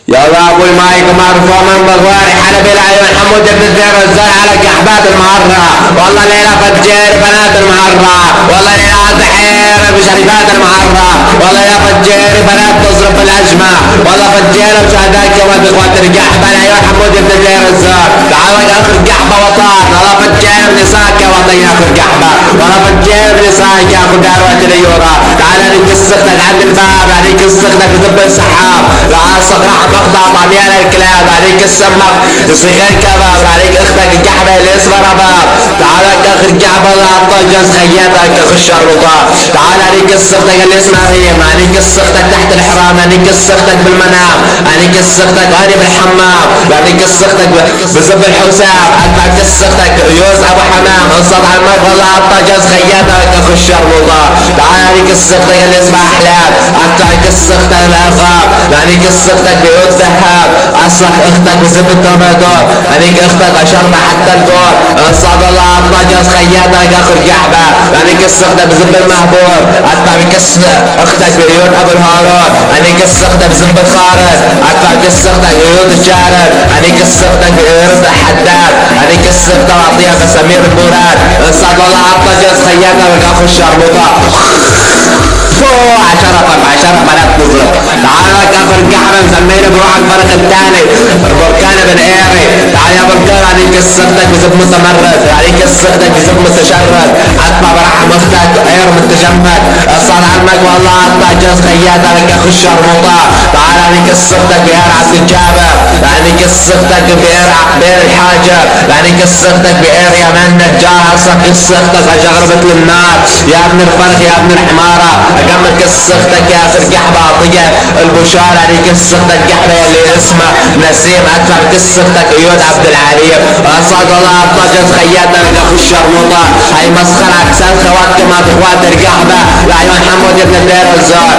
يلا ابو المايك مرفوع من بغواري حلبي العيون حمود بن الدير الزرع على قحبات المعرة. والله ليلة فجير بنات المعرة. والله ليلة زحير بشريفات المعرة. والله يا فجير بنات تضرب بالهجمة. والله فجير وشهداك يا ولد اخوات القحبة العيون حمود بن الدير الزرع. تعال اخر قحبة وطار. والله فجير نساك يا وطن اخر قحبة. والله فجير نساك يا اخو داروة اليورا. تعال عليك السختك عند الباب. عليك السختك ذب السحاب. تعال صقرع مقطع طعميان الكلاب. عليك السمك صغير كباب. عليك اختك القحبة اللي اسمها رباب. تعال اخر قحبة طجز خياتك اخش الرضا. تعال عليك السختك اللي اسمها ريم. عليك السختك تحت الحرام. عليك السختك بالمنام. عليك السختك هاني بالحمام. عليك السختك بزب الحسام. عليك السختك يوز ابو حمام. انصت على المرغلة طجز خياتك اخش الرضا. تعال عليك السختك اللي اسمها احلام. عليك السختك الارغام. عليك السختك بيوت ذهب. اصلح اختك بزب الترمدور. عليك اختك اشرنا حتى الدور. انصت الله طجز خياتك اخر قحبة. عليك السختك بزب المهبور. عليك اختك بيوت ابو الهارون. عليك السختك بزب الخارج. عليك السختك بيوت الجارد. عليك السختك بيوت الحداد. عليك السختك اعطيها بسمير المراد. انصت الله طجز خياتك اخر الشربوطة. عشرة بنات نظرة. تعال كافر قحبة مسميني بروح الفرق الثاني بركان بن ايري. تعال يا بركان عليك السختك بزب متمرد. عليك السختك بزب متشرد. اطلع برحم اختك اير متجمد. اصعد عمك والله اطلع جاز خياتك اخو الشرموطة. تعال عليك السختك بير عبد الجابر. عليك السختك بير عبير الحاجة. عليك السختك بير يا من نجار. اصلك السختك اشغربت للنار يا ابن الفرخ يا ابن الحمارة. اقمك السختك يا اخر قحبة اعطية البشارة. عليك السختك قحبة اللي اسمه نسيم. ادفع السختك يود عبد العليم. اصعد الله طجز خياتك اخو الشرموطة. هاي مسخرة اكسان خواتكم اخوات القحبة. العيون حمود بن الدير الزار.